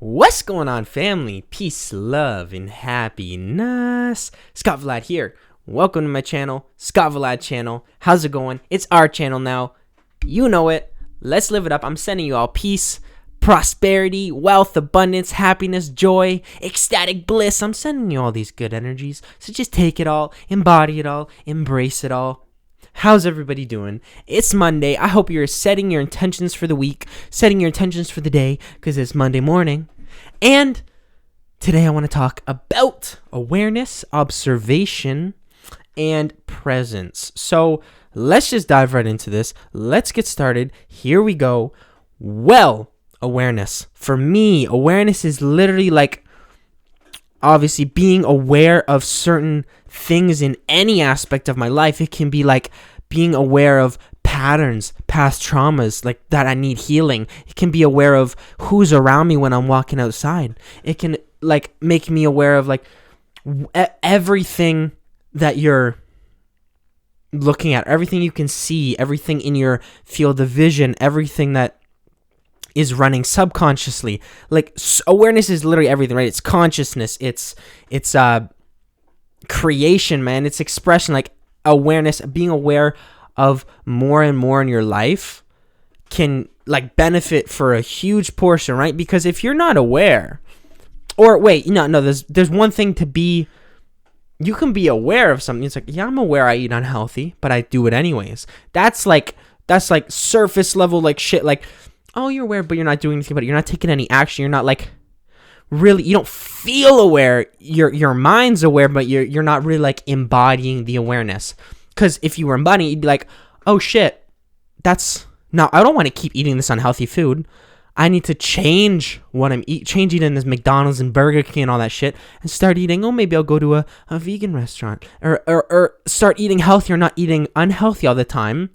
What's going on, family? Peace, love, and happiness. Scott Vlad here. Welcome to my channel, Scott Vlad channel. How's it going? It's our channel now. You know it. Let's live it up. I'm sending you all peace, prosperity, wealth, abundance, happiness, joy, ecstatic bliss. I'm sending you all these good energies. So just take it all, embody it all, embrace it all. How's everybody doing? It's Monday. I hope you're setting your intentions for the week, setting your intentions for the day, because it's Monday morning. And today I want to talk about awareness, observation, and presence. So let's just dive right into this. Let's get started. Here we go. Well, awareness. For me, awareness is literally like obviously being aware of certain things in any aspect of my life. It can be like being aware of patterns, past traumas, like that I need healing. It can be aware of who's around me when I'm walking outside. It can like make me aware of like everything that you're looking at, everything you can see, everything in your field of vision, everything that is running subconsciously. Like awareness is literally everything, right? It's consciousness, it's creation, man. It's expression. Like awareness, being aware of more and more in your life can like benefit for a huge portion, right? Because if you're not aware, or wait, no, there's one thing to be. You can be aware of something. It's like, yeah, I'm aware I eat unhealthy, but I do it anyways. That's like surface level like shit. Like, oh, you're aware, but you're not doing anything about it. You're not taking any action. You're not like really, you don't feel aware. Your mind's aware, but you're not really like embodying the awareness. Because if you were embodying, you'd be like, oh shit, I don't want to keep eating this unhealthy food. I need to change what I'm eating, change eating this McDonald's and Burger King and all that shit, and start eating, maybe I'll go to a vegan restaurant, or start eating healthy or not eating unhealthy all the time.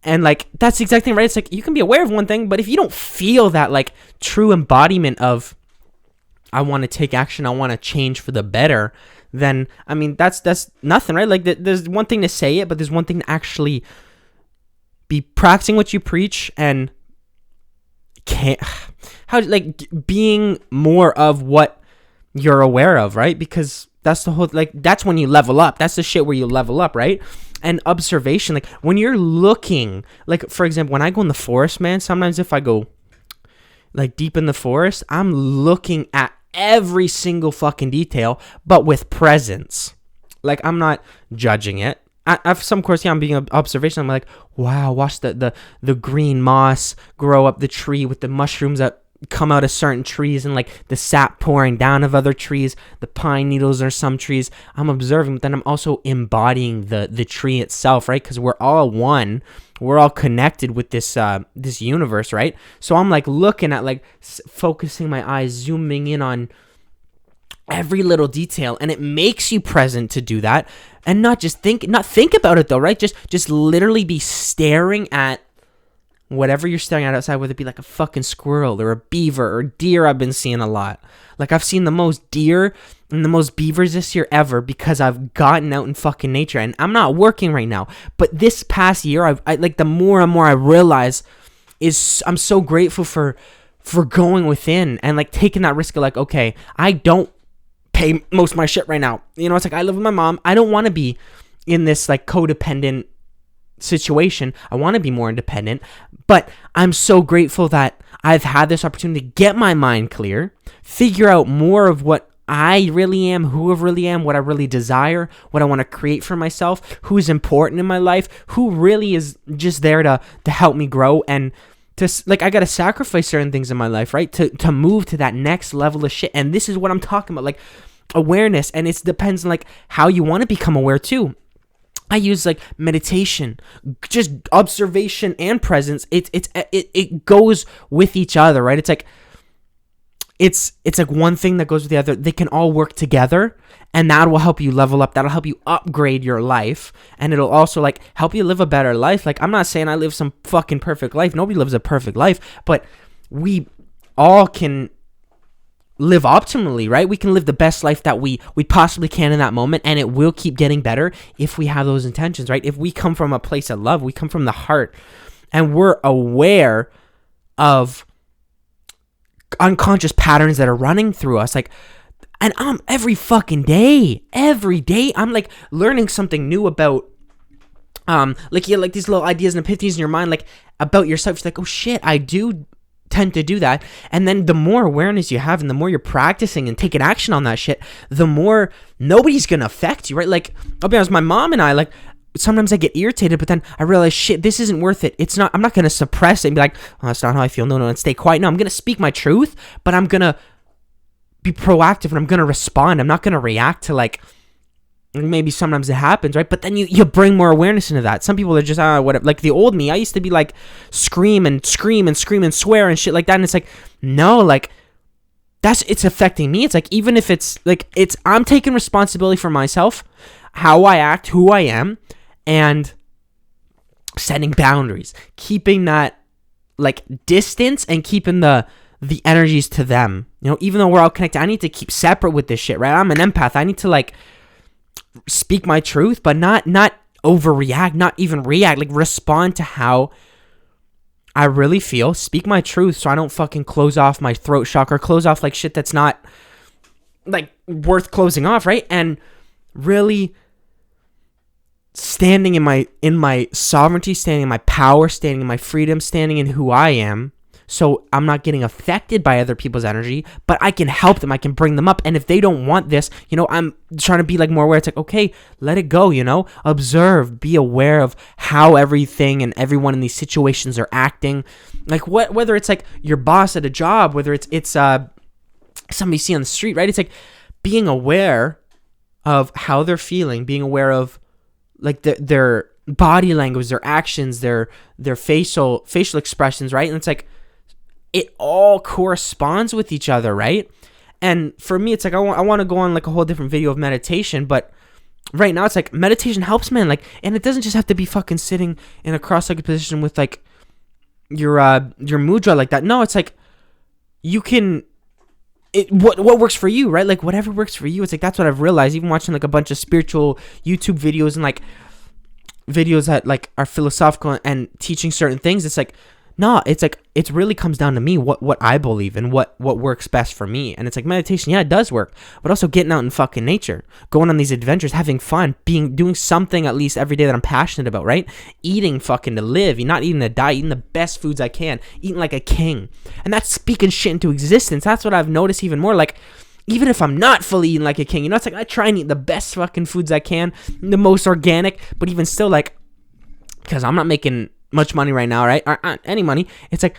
And like, that's exactly right. It's like, you can be aware of one thing, but if you don't feel that like true embodiment of, I want to take action, I want to change for the better, then, I mean, that's nothing, right? Like, there's one thing to say it, but there's one thing to actually be practicing what you preach and being more of what you're aware of, right? Because that's the whole, like, that's when you level up. That's the shit where you level up, right? And observation, like, when you're looking, like, for example, when I go in the forest, man, sometimes if I go, like, deep in the forest, I'm looking at every single fucking detail, but with presence. Like, I'm not judging it. Of some course, yeah, I'm being observation. I'm like, wow, watch the green moss grow up the tree with the mushrooms that come out of certain trees and like the sap pouring down of other trees, the pine needles or some trees. I'm observing, but then I'm also embodying the tree itself, right? Because we're all one. We're all connected with this universe, right? So I'm like looking at, like, focusing my eyes, zooming in on every little detail, and it makes you present to do that, and not think about it though, right? Just literally be staring at whatever you're staring at outside, whether it be like a fucking squirrel or a beaver or deer. I've been seeing a lot. Like, I've seen the most deer and the most beavers this year ever because I've gotten out in fucking nature, and I'm not working right now. But this past year, I like, the more and more I realize is I'm so grateful for going within and like taking that risk of like, okay, I don't pay most of my shit right now. You know, it's like, I live with my mom. I don't want to be in this like codependent situation. I want to be more independent, but I'm so grateful that I've had this opportunity to get my mind clear, figure out more of what I really am, who I really am, what I really desire, what I want to create for myself, who's important in my life, who really is just there to help me grow, and to, like, I got to sacrifice certain things in my life, right? To move to that next level of shit. And this is what I'm talking about, like awareness. And it depends on like how you want to become aware too. I use like meditation, just observation and presence. It goes with each other, right? It's like, it's like one thing that goes with the other. They can all work together, and that will help you level up. That'll help you upgrade your life, and it'll also like help you live a better life. Like, I'm not saying I live some fucking perfect life. Nobody lives a perfect life, but we all can live optimally, right? We can live the best life that we possibly can in that moment, and it will keep getting better if we have those intentions, right? If we come from a place of love, we come from the heart, and we're aware of unconscious patterns that are running through us. Like, and I'm every day, I'm like learning something new about, like, you like these little ideas and epiphanies in your mind, like about yourself. You're like, oh shit, I do tend to do that. And then the more awareness you have and the more you're practicing and taking action on that shit, the more nobody's gonna affect you, right? Like, I'll be honest, my mom and I, like, sometimes I get irritated, but then I realize, shit, this isn't worth it. It's not, I'm not gonna suppress it and be like, oh, that's not how I feel. No, and stay quiet. No, I'm gonna speak my truth, but I'm gonna be proactive and I'm gonna respond. I'm not gonna react to, like, maybe sometimes it happens, right? But then you bring more awareness into that. Some people are just, whatever. Like the old me, I used to be like, scream and swear and shit like that. And it's like, no, like, it's affecting me. It's like, even if it's like, I'm taking responsibility for myself, how I act, who I am, and setting boundaries, keeping that, like, distance and keeping the energies to them. You know, even though we're all connected, I need to keep separate with this shit, right? I'm an empath. I need to, like, speak my truth, but not overreact, not even react, like, respond to how I really feel, speak my truth so I don't fucking close off my throat chakra, close off, like, shit that's not, like, worth closing off, right? And really standing in my sovereignty, standing in my power, standing in my freedom, standing in who I am, so I'm not getting affected by other people's energy, but I can help them, I can bring them up. And if they don't want this, you know, I'm trying to be, like, more aware. It's like, okay, let it go, you know, observe, be aware of how everything and everyone in these situations are acting. Like, whether it's like your boss at a job, whether it's somebody you see on the street, right? It's like being aware of how they're feeling, being aware of, like, their body language, their actions, their facial expressions, right? And it's like, it all corresponds with each other, right? And for me, it's like, I want to go on, like, a whole different video of meditation, but right now it's like meditation helps, man. Like, and it doesn't just have to be fucking sitting in a cross-legged position with, like, your mudra like that. No, it's like, you can, what works for you, right? Like, whatever works for you. It's like, that's what I've realized, even watching, like, a bunch of spiritual YouTube videos and, like, videos that, like, are philosophical and teaching certain things. It's like, no, it's like, it really comes down to me, what I believe and what works best for me. And it's like, meditation, yeah, it does work, but also getting out in fucking nature, going on these adventures, having fun, doing something at least every day that I'm passionate about, right? Eating fucking to live, you're not eating to die, eating the best foods I can, eating like a king. And that's speaking shit into existence. That's what I've noticed even more. Like, even if I'm not fully eating like a king, you know, it's like, I try and eat the best fucking foods I can, the most organic, but even still, like, because I'm not making much money right now, right? Or any money. It's like,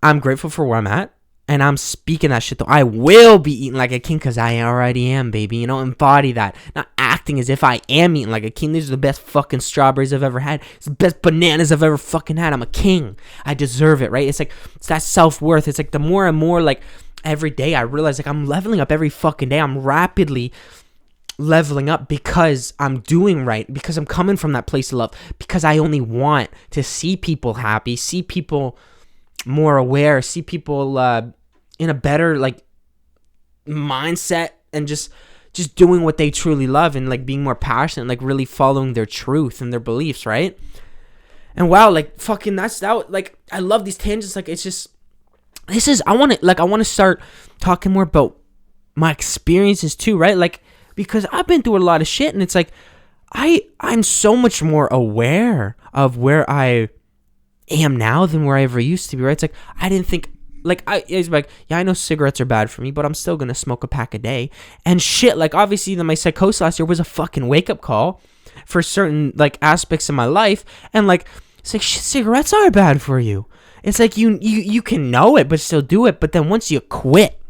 I'm grateful for where I'm at, and I'm speaking that shit though. I will be eating like a king because I already am, baby. You know, embody that. Not acting as if I am eating like a king. These are the best fucking strawberries I've ever had. It's the best bananas I've ever fucking had. I'm a king. I deserve it, right? It's like, it's that self-worth. It's like, the more and more, like, every day I realize, like, I'm leveling up every fucking day. I'm rapidly leveling up because I'm doing right, because I'm coming from that place of love, because I only want to see people happy, see people more aware, see people in a better, like, mindset, and just doing what they truly love, and, like, being more passionate, like, really following their truth and their beliefs, right? And wow, like, fucking, that's that. Like, I love these tangents. Like, it's just, I want to start talking more about my experiences too, right? Like, because I've been through a lot of shit, and it's like, I'm so much more aware of where I am now than where I ever used to be, right? It's like, I didn't think, like, it's like, yeah, I know cigarettes are bad for me, but I'm still gonna smoke a pack a day, and shit. Like, obviously, my psychosis last year was a fucking wake-up call for certain, like, aspects of my life, and, like, it's like, shit, cigarettes are bad for you. It's like, you can know it, but still do it, but then once you quit,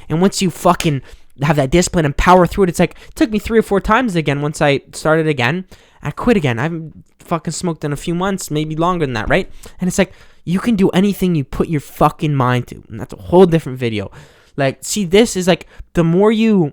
and once you fucking have that discipline and power through it, it's like, it took me 3 or 4 times again. Once I started again, I quit again. I haven't fucking smoked in a few months, maybe longer than that, right? And it's like, you can do anything you put your fucking mind to, and that's a whole different video. Like, see, this is like, the more you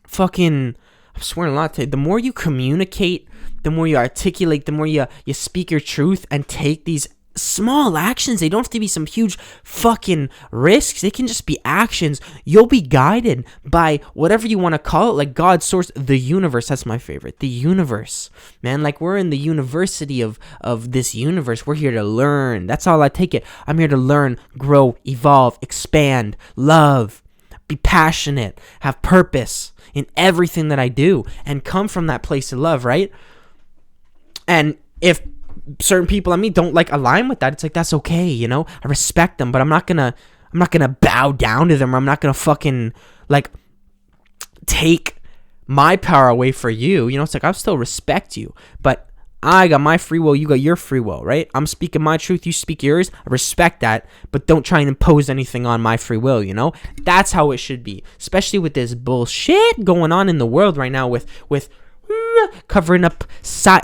fucking, I'm swearing a lot today, the more you communicate, the more you articulate, the more you speak your truth and take these small actions. They don't have to be some huge fucking risks. They can just be actions. You'll be guided by whatever you want to call it, like God's source, the universe. That's my favorite. The universe, man. Like, we're in the university of this universe. We're here to learn. That's all I take it. I'm here to learn, grow, evolve, expand, love, be passionate, have purpose in everything that I do, and come from that place of love, right? And if certain people don't like align with that, it's like, that's okay, you know? I respect them, but I'm not gonna bow down to them, or I'm not gonna fucking like take my power away for you. You know, it's like, I'll still respect you, but I got my free will, you got your free will, right? I'm speaking my truth, you speak yours. I respect that, but don't try and impose anything on my free will, you know? That's how it should be, especially with this bullshit going on in the world right now with covering up,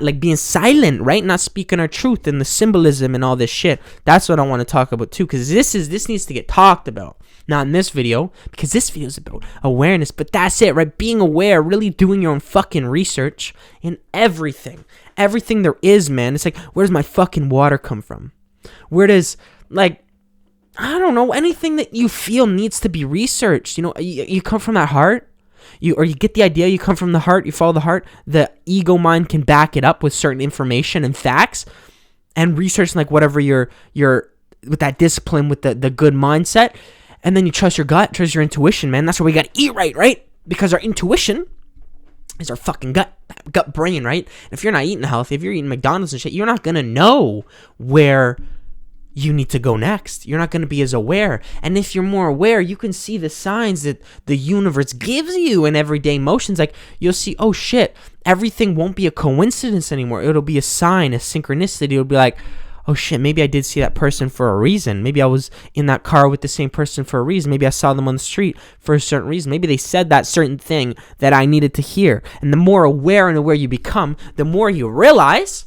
like being silent, right? Not speaking our truth, and the symbolism and all this shit. That's what I want to talk about too, because this needs to get talked about. Not in this video, because this video is about awareness, but that's it, right? Being aware, really doing your own fucking research in everything there is, man. It's like, where does my fucking water come from? Where does, like, I don't know, anything that you feel needs to be researched. You know, you come from that heart. You get the idea, you come from the heart, you follow the heart, the ego mind can back it up with certain information and facts, and research, like whatever you're with that discipline, with the good mindset, and then you trust your gut, trust your intuition, man. That's why we gotta eat right? Because our intuition is our fucking gut brain, right? And if you're not eating healthy, if you're eating McDonald's and shit, you're not gonna know where you need to go next. You're not going to be as aware. And if you're more aware, you can see the signs that the universe gives you in everyday motions. Like, you'll see, oh shit, everything won't be a coincidence anymore. It'll be a sign, a synchronicity. It'll be like, oh shit, maybe I did see that person for a reason. Maybe I was in that car with the same person for a reason. Maybe I saw them on the street for a certain reason. Maybe they said that certain thing that I needed to hear. And the more aware and aware you become, the more you realize,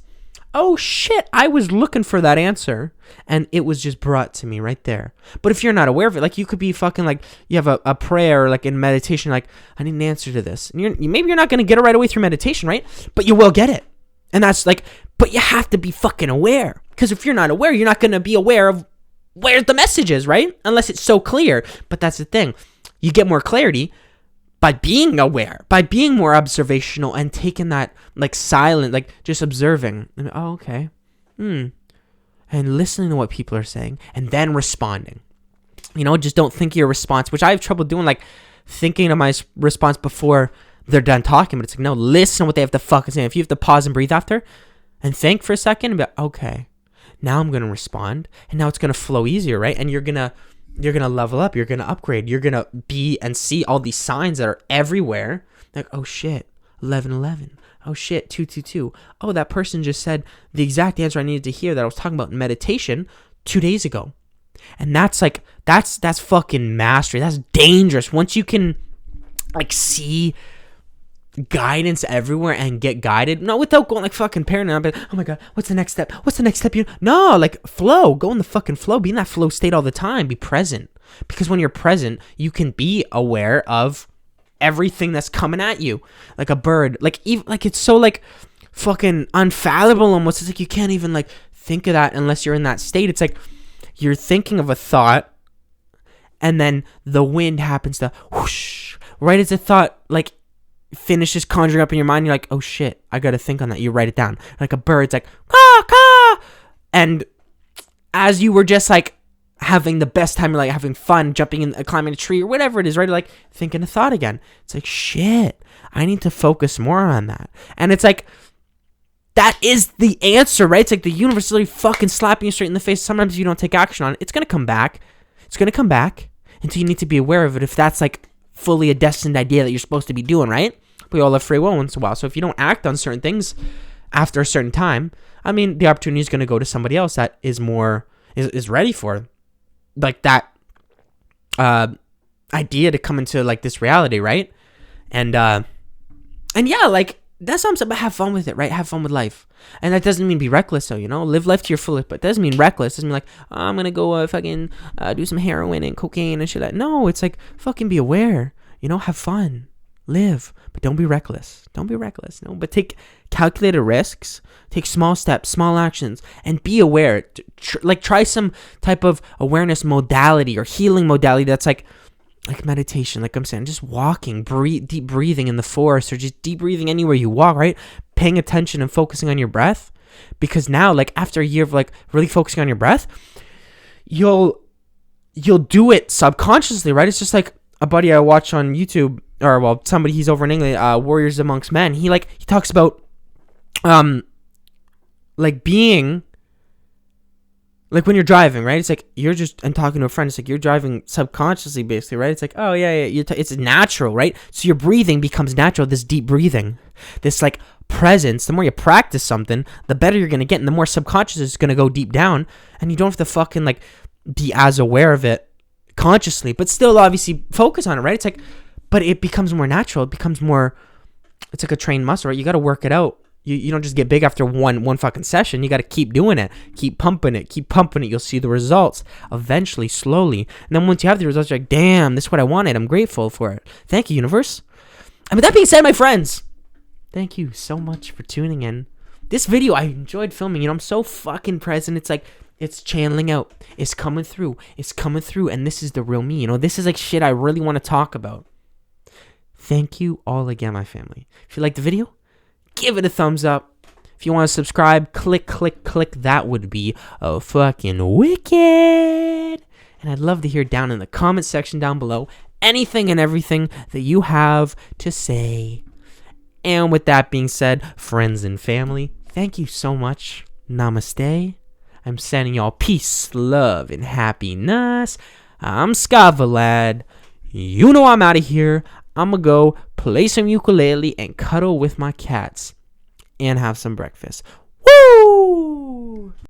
oh shit, I was looking for that answer, and it was just brought to me right there. But if you're not aware of it, like, you could be fucking like, you have a prayer, like in meditation, like, I need an answer to this. And maybe you're not going to get it right away through meditation, right? But you will get it. And that's like, but you have to be fucking aware. Because if you're not aware, you're not going to be aware of where the message is, right? Unless it's so clear. But that's the thing. You get more clarity by being aware, by being more observational and taking that, like, silent, like, just observing. And, oh, okay. And listening to what people are saying and then responding. You know, just don't think of your response, which I have trouble doing, like, thinking of my response before they're done talking. But it's like, no, listen to what they have to fucking say. If you have to pause and breathe after and think for a second, and be like, okay, now I'm going to respond. And now it's going to flow easier, right? And you're going to level up, you're going to upgrade, you're going to be and see all these signs that are everywhere. Like, oh shit, 1111. Oh shit, 222. Oh, that person just said the exact answer I needed to hear that I was talking about in meditation 2 days ago. And that's like, that's fucking mastery. That's dangerous. Once you can, like, see guidance everywhere and get guided, not without going like fucking paranoid, but oh my god, what's the next step, no, like, flow, go in the fucking flow, be in that flow state all the time, be present. Because when you're present, you can be aware of everything that's coming at you, like a bird, like, even like, it's so like fucking unfathomable almost. It's like you can't even like think of that unless you're in that state. It's like you're thinking of a thought, and then the wind happens to whoosh right as the thought like finishes conjuring up in your mind. You're like, oh shit, I gotta think on that. You write it down. Like a bird's like, caw, caw. And as you were just like having the best time, you're like having fun, jumping in, climbing a tree or whatever it is, right? You're like thinking a thought again. It's like, shit, I need to focus more on that. And it's like, that is the answer, right? It's like the universe is really fucking slapping you straight in the face. Sometimes if you don't take action on it, it's gonna come back. It's gonna come back until you need to be aware of it. If that's like fully a destined idea that you're supposed to be doing, right? We all have free will once in a while. So if you don't act on certain things after a certain time, I mean, the opportunity is going to go to somebody else that is more, is ready for, like, that idea to come into, like, this reality, right? And yeah, like, that's what I'm saying, but have fun with it, right? Have fun with life. And that doesn't mean be reckless, so, you know, live life to your fullest, but it doesn't mean reckless. It doesn't mean like, oh, I'm going to go fucking do some heroin and cocaine and shit like that. No, it's like, fucking be aware, you know, have fun. Live, but don't be reckless. Don't be reckless. No, but take calculated risks. Take small steps, small actions, and be aware. Try some type of awareness modality or healing modality that's like meditation. Like I'm saying, just walking, deep breathing in the forest, or just deep breathing anywhere you walk. Right, paying attention and focusing on your breath. Because now, like after a year of like really focusing on your breath, you'll do it subconsciously. Right, it's just like a buddy I watch on YouTube, or well, somebody, he's over in England, Warriors Amongst Men. He talks about like being like when you're driving, right? It's like you're just, and talking to a friend, it's like you're driving subconsciously, basically, right? It's like, oh yeah, it's natural, right? So your breathing becomes natural. This deep breathing, this like presence. The more you practice something, the better you're gonna get, and the more subconscious is gonna go deep down, and you don't have to fucking like be as aware of it consciously, but still obviously focus on it, right? It's like, but it becomes more natural. It becomes more, it's like a trained muscle, right? You got to work it out. You don't just get big after one fucking session. You got to keep doing it. Keep pumping it. You'll see the results eventually, slowly. And then once you have the results, you're like, damn, this is what I wanted. I'm grateful for it. Thank you, universe. And with that being said, my friends, thank you so much for tuning in. This video, I enjoyed filming. I'm so fucking present. It's like, it's channeling out. It's coming through. And this is the real me. This is like shit I really want to talk about. Thank you all again, my family. If you liked the video, give it a thumbs up. If you want to subscribe, click. That would be fucking wicked. And I'd love to hear down in the comment section down below anything and everything that you have to say. And with that being said, friends and family, thank you so much. Namaste. I'm sending y'all peace, love, and happiness. I'm Skavalad. You know I'm out of here. I'm going to go play some ukulele and cuddle with my cats and have some breakfast. Woo!